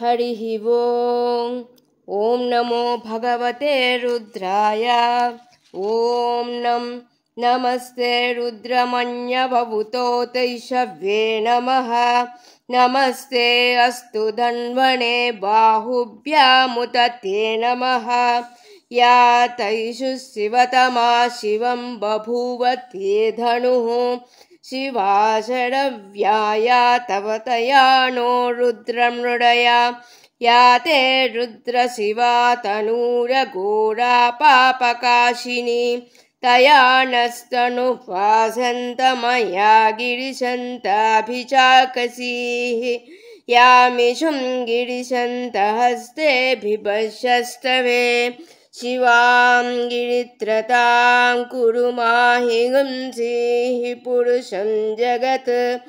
हरिः ओम्। ॐ नमो भगवते रुद्राय। ॐ नमस्ते रुद्रमन्यभवुतोतैषव्ये नमः। नमस्ते अस्तु धन्वने बाहुभ्यामुत ते नमः। या तैषु शिवतमा शिवं बभूव ते धनुः। शिवा शरव्याया तव तया नो रुद्रमृडया। या ते रुद्रशिवा तनूरघोरा पापकाशिनी। तया नस्तनुपासन्त मया गिरिशन्ताभिचाकसीः। यामिषुं गिरिशन्तहस्ते बिभर्षस्तवे। शिवां गिरित्रतां कुरु माहि गुंसीः पुरुषं जगत्।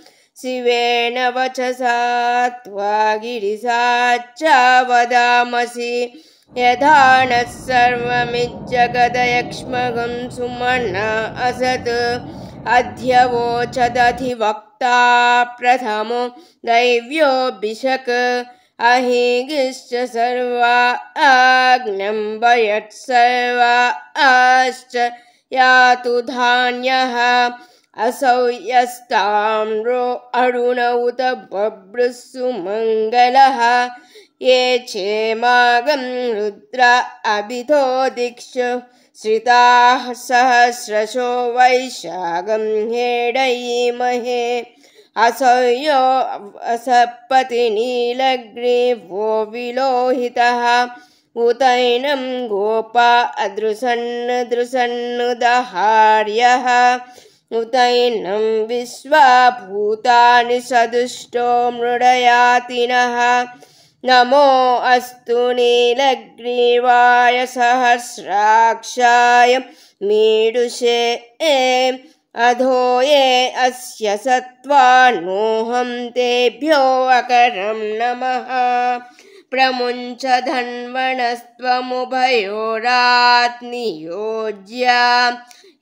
शिवेन वचसा त्वा गिरिशाच्च वदामसि। यथा नः सर्वमिज्जगदयक्ष्मगं सुमना असत्। अध्यवोचदधिवक्ता प्रथमो दैव्योऽभिषक्। अहिगिश्च सर्वा आज्ञम्बयत् सर्वा आश्च यातु धान्यः। असौ यस्ताम्रो अरुण उत बभ्रुस्सु मङ्गलः। ये क्षेमागं रुद्रा अभितो दिक्षु। श्रिताः सहस्रशो वैशाखं हेडयीमहे। असह्यो असपतिनीलग्रीवो विलोहितः। उतैनं गोपा अदृशन्नदृशन्नुदहार्यः। उतैनं विश्वाभूतानि सदुष्टो मृडयातिनः। नमो अस्तु नीलग्रीवाय सहस्राक्षाय मीडुषे। अधो ये अस्य सत्त्वानोऽहं तेभ्यो अकरं नमः। प्रमुञ्च धन्वनस्त्वमुभयोरात्नियोज्य।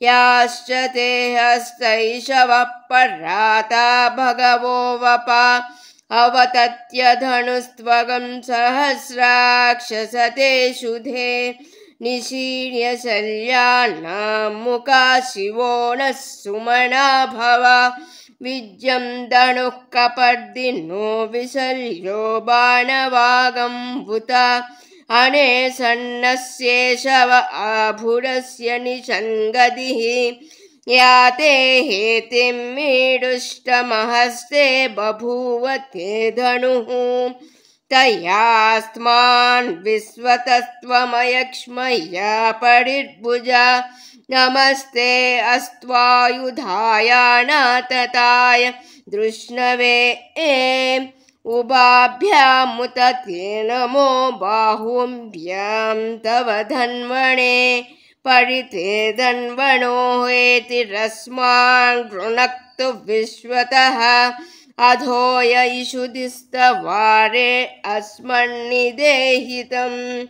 याश्च ते हस्तैषवः पराता भगवो वपा। अवतत्य धनुस्त्वगं सहस्राक्षसते शुधे। निशीर्य शल्यानां मुखा शिवो नः सुमना भव। विज्यं धनुः कपर्दिनो विशल्यो बाणवागम्भुता। अनेसन्नस्येषव आभुरस्य निषङ्गतिः। या ते हेतिं मीडुष्टमहस्ते बभूव ते धनुः। तयास्मान् विश्वतस्त्वमयक्ष्मया परिर्भुजा। नमस्ते अस्त्वायुधाय नातताय धृष्णवे। उभाभ्यामुत ते नमो बाहुभ्यां तव धन्वणे। परिते धन्वनो हेतिरस्मान् गृणक्तु विश्वतः। अधो य इषुधिस्तवारे अस्मन्निदेहितम्।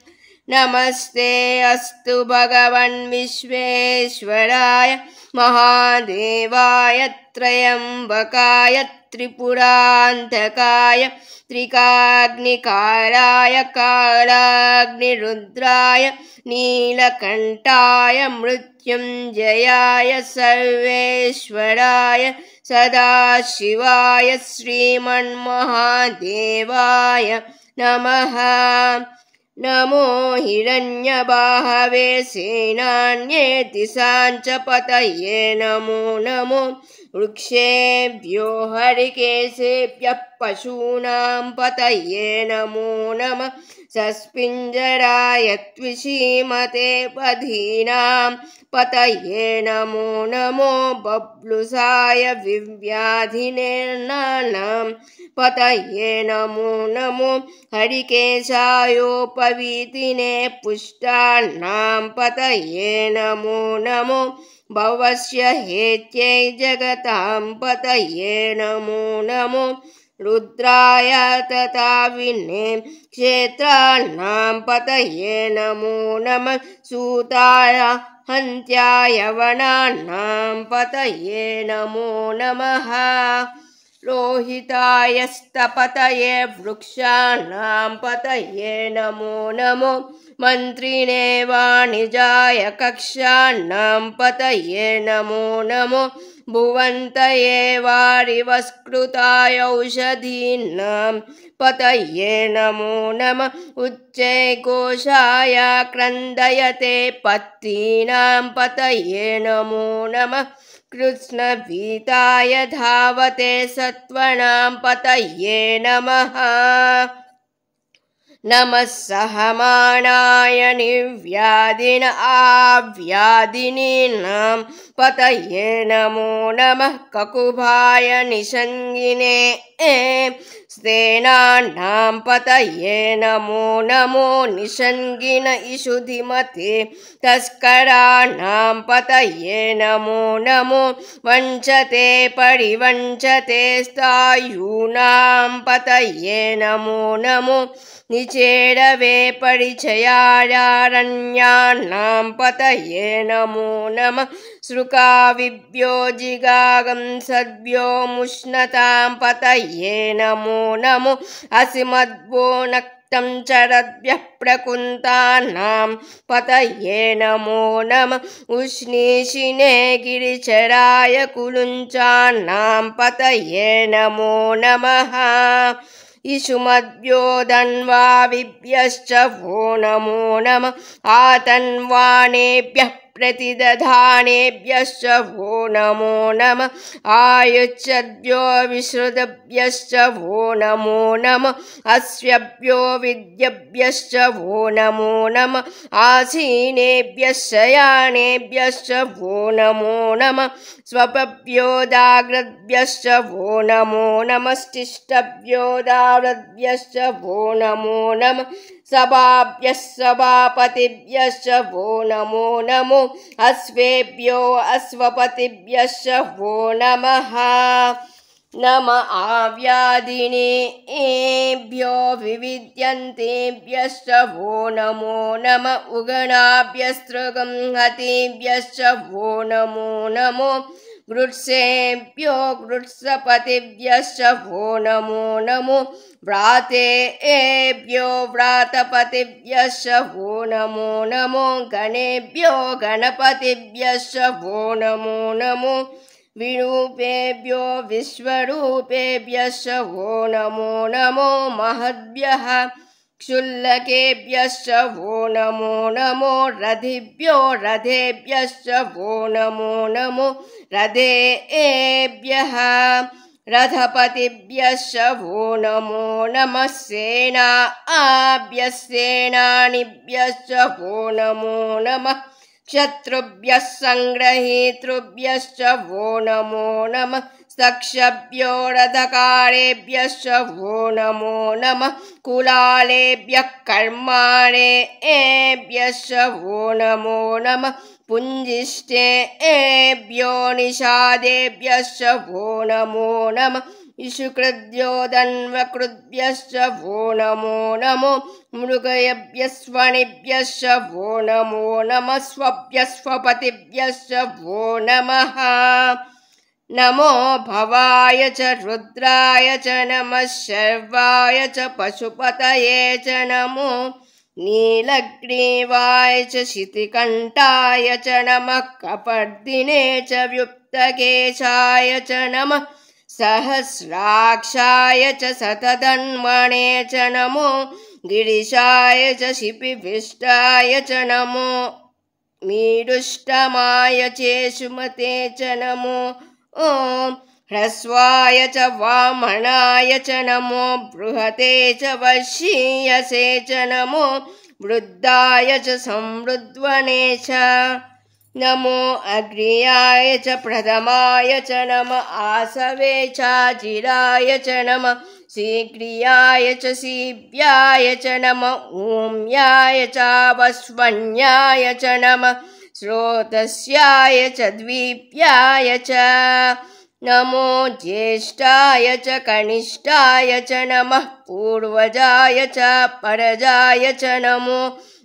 नमस्ते अस्तु भगवन् विश्वेश्वराय महादेवाय त्र्यम्बकाय त्रिपुरान्तकाय त्रिकाग्निकाराय कालाग्निरुद्राय नीलकण्ठाय मृत्युञ्जयाय सर्वेश्वराय सदाशिवाय श्रीमन्महादेवाय नमः। नमो हिरण्यबाहवे सेनान्येति साञ्चपतये नमो नमो। वृक्षेभ्यो हरिकेशेभ्यः पशूनां पतये नमो नमः। सस्पिञ्जराय त्विषीमते पधीनां पतये नमो नमो। बब्लुसाय विव्याधिनेर्नानां पतये नमो नमो। हरिकेशायोपवीतिने पुष्टानां पतये नमो नमो। भवस्य हेत्यै जगतां पतये नमो नमो। रुद्राय तथा विने क्षेत्राणां पतये नमो नमः। सूताय हन्त्याय वनानां पतये नमो नमः। रोहिताय स्थपतये वृक्षाणां पतये नमो नमो मन्त्रिणे वाणिजाय कक्षाणां पतये नमो नमो भुवन्तये वारिवस्कृताय औषधीनां पतये नमो नमः उच्चैघोषाय क्रन्दयते पत्तीनां पतये नमो नमः कृष्णभीताय धावते सत्त्वनां पतये नमः नमः सहमानाय निर्व्याधिन आव्याधिनीनां पतये नमो नमः ककुभाय निषङ्गिने स्तेनानां पतये नमो नमो निषङ्गिन इषुधिमते तस्कराणां पतये नमो नमो वञ्चते परिवञ्चते स्थायूनां पतये नमो नमो निचेरवे परिचयारण्यानां पतये नमो नमः श्रुकाविभ्यो जिगागं सद्भ्यो मुष्णतां पतये नमो नमो असिमद्भो नक्तं चरद्भ्यः प्रकुन्तानां पतये नमो नमः उष्णीषिणे गिरिचराय कुलुञ्चानां पतये नमो नमः इषुमद्भ्यो धन्वाविभ्यश्च वो नमो नमः आतन्वानेभ्यः प्रतिदधानेभ्यश्च वो नमो नमः आयुच्छद्भ्यो विश्रुतभ्यश्च वो नमो नमः अस्यभ्यो विद्यभ्यश्च वो नमो नमः आसीनेभ्यः शयानेभ्यश्च वो नमो नमः स्वपभ्यो दाग्रद्भ्यश्च वो नमो नमस्तिष्ठभ्यो दाव्रद्भ्यश्च वो नमो नमः सभाभ्यः सभापतिभ्यश्च वो नमो नमो अश्वेभ्यो अश्वपतिभ्यश्च वो नमः नम आव्याधिनेभ्यो विविद्यन्तेभ्यश्च वो नमो नम उगणाभ्यस्त्रगं हतेभ्यश्च वो नमो नमो गृत्सेभ्यो गृत्सपतिभ्यश्च वो नमो नमो व्रातेभ्यो व्रातपतिभ्यश्च वो नमो नमो गणेभ्यो गणपतिभ्यश्च वो नमो नमो विरूपेभ्यो विश्वरूपेभ्यश्च वो नमो नमो महद्भ्यः क्षुल्लकेभ्यश्च वो नमो नमो रथिभ्यो रथेभ्यश्च वो नमो नमो रथेभ्यः रथपतिभ्यश्च वो नमो नमः सेनाभ्यः सेनानिभ्यश्च वो नमो नमः शत्रुभ्यः संग्रहीतृभ्यश्च वो नमो नमः सक्षभ्यो रथकारेभ्यश्च वो नमो नमः कुलालेभ्यः कर्माणेभ्यश्च वो नमो नमः पुञ्जिष्टेभ्यो निषादेभ्यश्च वो नमो नमः इषुकृद्यो धन्वकृद्भ्यश्च वो नमो नमो मृगयभ्यस्वनिभ्यश्च वो नमो नमः स्वभ्यस्वपतिभ्यश्च वो नमः नमो भवाय च रुद्राय च नमः शर्वाय च पशुपतये च नमो नीलग्रीवाय च शितिकण्ठाय च नमः कपर्दिने च व्युक्तकेशाय च नमः सहस्राक्षाय च शतधन्वणे च नमो गिरिशाय च शिपिविष्टाय च नमो मीडुष्टमाय चेषुमते च नमो ॐ ह्रस्वाय च वामनाय च नमो बृहते च वशीयसे च नमो वृद्धाय च संवृद्वने च नमो अग्र्याय च प्रथमाय च नमः आसवे चाजिराय च नमः शीघ्रियाय च सीव्याय च नमः ऊम्याय च वस्वन्याय च नमः स्रोतस्याय च द्वीप्याय च नमो ज्येष्ठाय च कनिष्ठाय च नमः पूर्वजाय च परजाय च नमो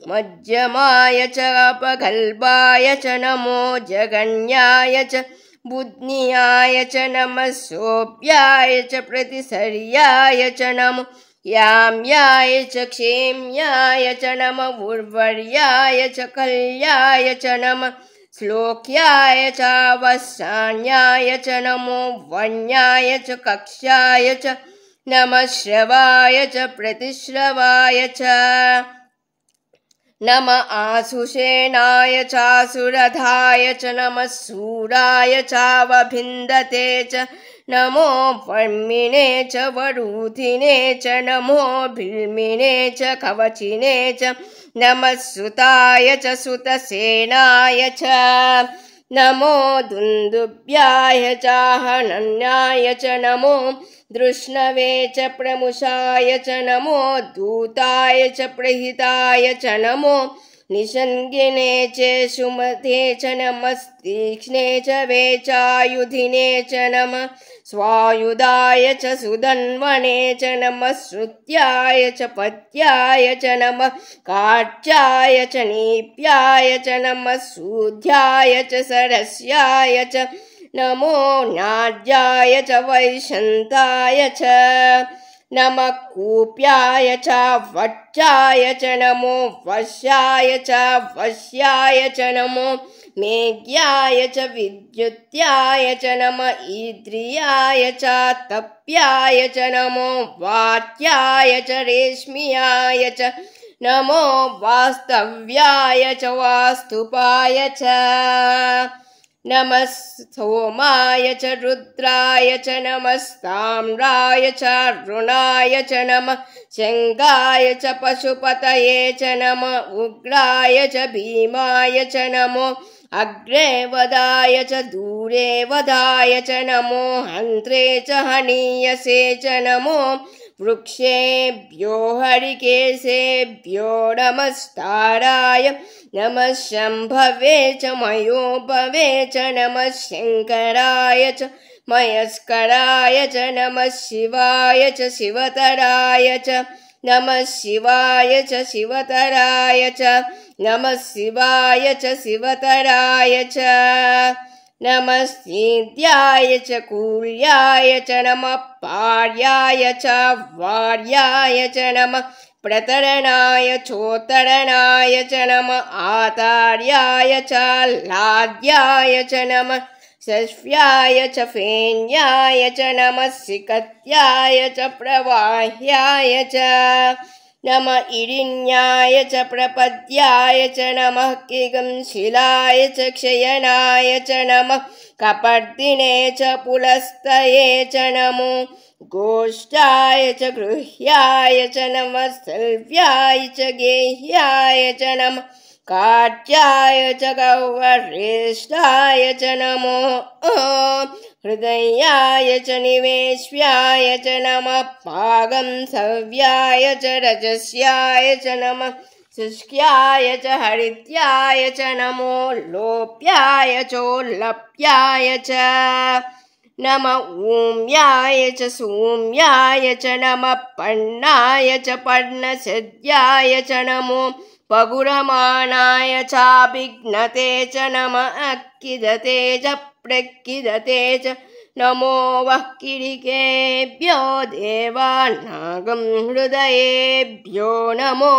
मध्यमाय च अपगल्भाय च नमो जगन्याय च बुद्न्याय च नमः सोऽप्याय च प्रतिसर्याय च नमो याम्याय च क्षेम्याय च नमः उर्वर्याय च कल्याय च नमः श्लोक्याय च अवसान्याय च नमो वन्याय च कक्ष्याय च नमः श्रवाय च प्रतिश्रवाय च नमः आसुषेणाय चासुरधाय च नमः सूराय चावभिन्दते च नमो वर्मिणे च वरूधिने च नमो भिल्मिने च कवचिने च नमः सुताय च सुतसेनाय च नमो दुन्दुभ्याय चाहनन्याय च नमो दृष्णवे च प्रमुषाय च नमो दूताय च प्रहिताय च नमो निषङ्गिने च सुमते च नमस्तीक्ष्णे च वेचायुधिने च नमः स्वायुधाय च सुधन्वने च नमः श्रुत्याय च पत्याय च नमः काट्याय च नीप्याय च नमः सूध्याय च सरस्याय च नमो नाद्याय च वैशन्ताय च नमः कूप्याय च वट्याय च नमो वश्याय च वश्याय च नमो मेघ्याय च विद्युत्याय च नमः ईद्रियाय च तप्याय च नमो वात्याय च रेश्मियाय च नमो वास्तव्याय च वास्तुपाय च नमः सोमाय च रुद्राय च नमस्ताम्राय च रुणाय च नमः शङ्गाय च पशुपतये च नमः उग्राय च भीमाय च नमो अग्रे वदाय च दूरे वदाय च नमो हन्त्रे च हनीयसे च नमो वृक्षेभ्यो हरिकेशेभ्यो नमस्ताराय नमः शम्भवे च मयोभवे च नमः शङ्कराय च मयस्कराय च नमः शिवाय च शिवतराय च नमः शिवाय च शिवतराय च नमः शिवाय च शिवतराय च नमः सीद्याय च कूल्याय च नमः पार्याय च वार्याय च नमः प्रतरणाय चोत्तरणाय च नमः आतार्याय च लाद्याय च नमः शश्व्याय च फेन्याय च नमः सिकत्याय च प्रवाह्याय च नमः इरिण्याय च प्रपद्याय च नमः किगंशिलाय च क्षयनाय च नमः कपर्दिने च पुलस्तये च नमो गोष्ठाय च गृह्याय च नमः सल्व्याय च गेह्याय च नमः काट्याय च गौवरेष्ठाय च नमो हृदयाय च निवेश्याय च नमः पागं सव्याय च रजस्याय च नमः शुष्क्याय च हरित्याय च नमो लोप्याय चोल्लप्याय च नमः ऊम्याय च सूम्याय च नमः पर्णाय च पर्णसिद्ध्याय च नमो पगुरमाणाय चाभिघ्नते च नमः अक्किदते च प्रक्किदते च नमो वः किरिकेभ्यो देवानागं हृदयेभ्यो नमो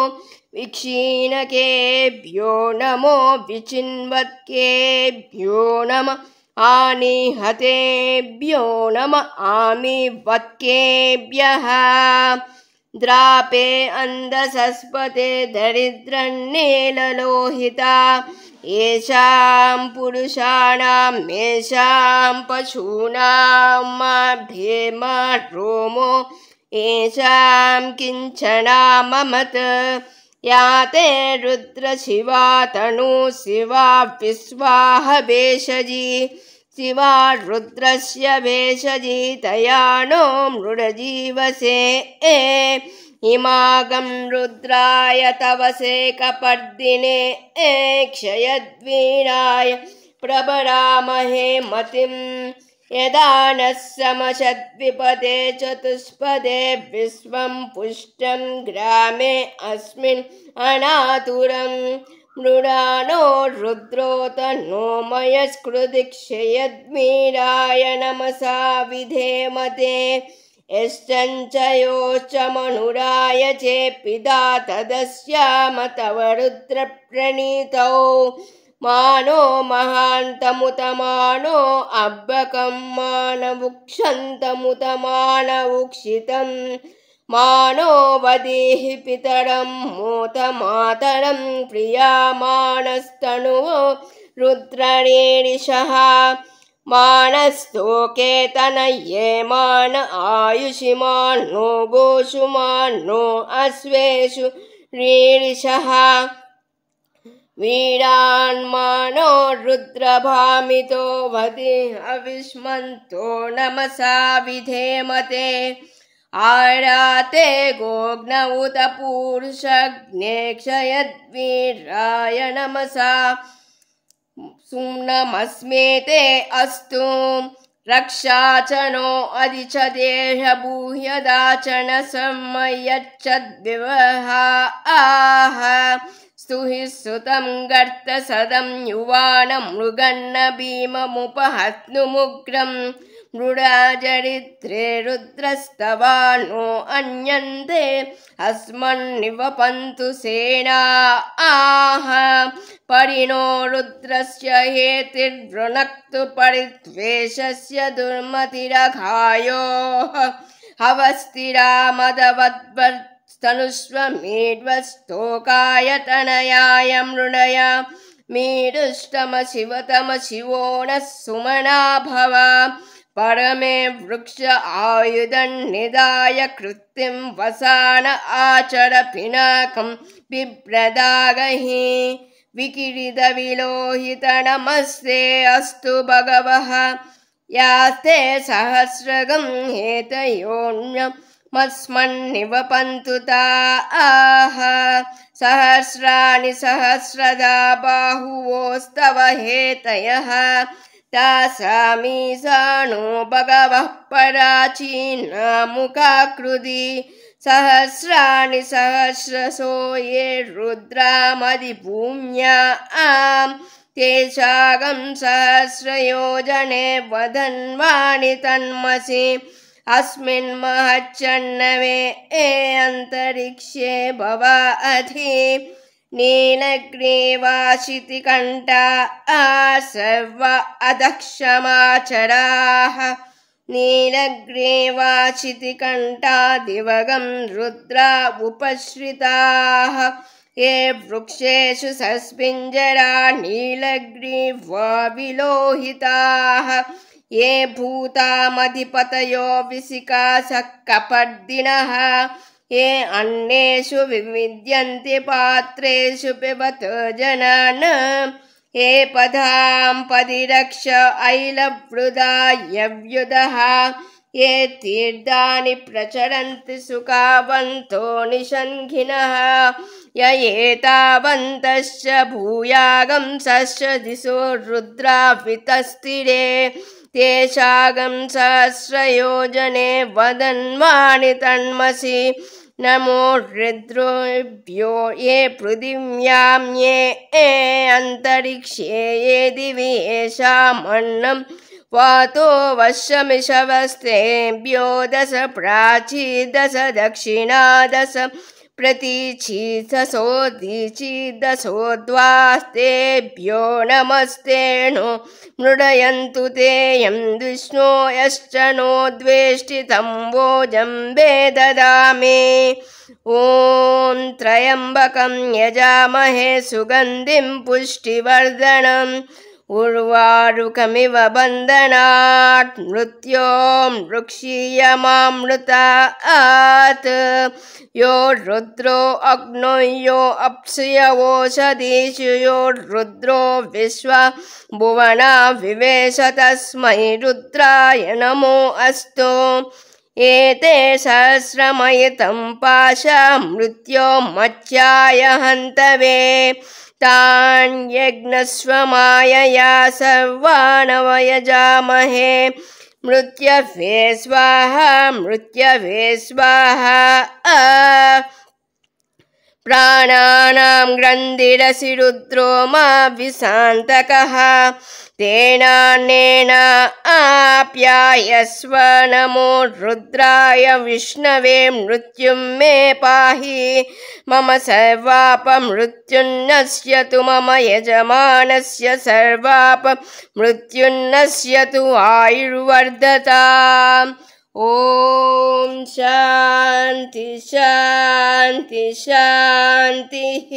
विक्षीणकेभ्यो नमो विचिन्वत्केभ्यो नमः आनिहतेभ्यो नमः आमिवत्केभ्यः द्रापे अन्धसस्पते दरिद्रन्नीललोहिता येषां पुरुषाणां येषां पशूनां भेमा रोमो येषां किञ्चनाममत् याते रुद्रशिवा तनु शिवा विश्वाह भेषजी शिवा रुद्रस्य भेषजी तया नो मृडजीवसे हिमागं रुद्राय तवसे कपर्दिने क्षयद्वीराय प्रभरामहे मतिं यदा नः समशद्विपदे चतुष्पदे विश्वं पुष्टं ग्रामे अस्मिन् अनातुरं मृडानो रुद्रो तन्नो मयस्कृदिक्षयद्मीराय नमसा विधेमते यश्चञ्च योश्च मनुराय चेपिता तदस्याम तव रुद्रप्रणीतौ मानो महान्तमुतमानो अब्बकं मानवुक्षन्तमुतमानवुक्षितं मानो वदेहि पितरं मोतमातरं प्रियामानस्तनुवो रुद्ररेरिषः मानस्तोके तनये मान आयुषिमान्नो गोषु मान्नो अश्वेषु रीरिषः वीरान्मानो रुद्रभामितो वदे अविष्मन्तो नमसा विधेमते आराते गोग्न उत पूरुषग्ने क्षयद्वीराय नमसा सुम्नमस्मेते अस्तु रक्षाचनो अधिच देहभूह्यदाचन सम्मयच्छद्विवहा आह स्तुहि सुतं गर्तसदं युवानं मृगन्न भीममुपहत्नुमुग्रं मृडाचरित्रे रुद्रस्तवानो अन्यन्ते अस्मन्निवपन्तु सेना आह परिणो रुद्रस्य हेतिर्वृणक्तु परिद्वेषस्य दुर्मतिरघायोः हवस्तिरा मदवद्वर्तनुष्वमेड्वस्तोकाय तनयाय मृडय मेरुष्टमशिवतम शिवो नः सुमना भव परमे वृक्ष आयुधन्निदाय कृत्तिं वसान आचर पिनाकं बिभ्रदागहि विकिरीदविलोहित नमस्ते अस्तु भगवः यास्ते सहस्रगं हेतयोऽन्यमस्मन्निवपन्तु ताः सहस्राणि सहस्रदा बाहुवोस्तव हेतयः तासामीशानो भगवः पराचीना मुखाकृति सहस्राणि सहस्रशो ये रुद्रामधिभूम्या तेषागं सहस्रयोजने वदन्वाणि तन्मसि अस्मिन् महच्चन्नवे अन्तरिक्षे भवा अधि नीलग्रीवाशितिकण्ठा सर्व अधक्षमाचराः नीलग्रीवाशितिकण्ठा दिवगं रुद्रा उपश्रिताः ये वृक्षेषु सस्पिञ्जरा नीलग्रीवा विलोहिताः ये भूतामधिपतयो विसिकासः कपर्दिनः ये अन्नेषु विविद्यन्ते पात्रेषु पिबत जनान् ये पदां पदिरक्ष ऐलवृदा यव्युदः ये तीर्थानि प्रचरन्ति सुखावन्तो निषङ्घिनः य एतावन्तश्च भूयागं सस्य दिशो रुद्रावितस्तिरे तेषागं सहस्रयोजने वदन्वानि तन्मसि नमो रुद्रेभ्यो ये पृथिव्यां ये अन्तरिक्षे ये दिवि येषामन्नं वातो वशमिषवस्तेभ्यो दश प्राची दश दक्षिणा दश प्रतीची दशोदीची दशोद्वास्तेभ्यो नमस्तेनो मृडयन्तु ते यं विष्णो यश्च नो द्वेष्टितं वोजम्बे ददामि ॐ त्र्यम्बकं यजामहे सुगन्धिं पुष्टिवर्धनम् उर्वारुकमिव बन्धनात् मृत्योर्मुक्षीयमामृतात् यो रुद्रो अग्नो यो अप्सुयवोषधीषु यो रुद्रो विश्वा भुवना विवेश तस्मै रुद्राय नमो अस्तु एते सहस्रमयितं पाशा मृत्यो मत्स्याय हन्तवे तान् यज्ञस्वमायया सर्वानवयजामहे मृत्यवे स्वाहा मृत्यवे स्वाहा प्राणानां ग्रन्थिरसि रुद्रो मा विशान्तकः तेनान्नेन आप्यायस्व नमो रुद्राय विष्णवे मृत्युं मे पाहि मम सर्वापमृत्युन्नश्यतु मम यजमानस्य सर्वापमृत्युन्नश्यतु आयुर्वर्धताम्। ॐ शान्ति शान्ति शान्तिः।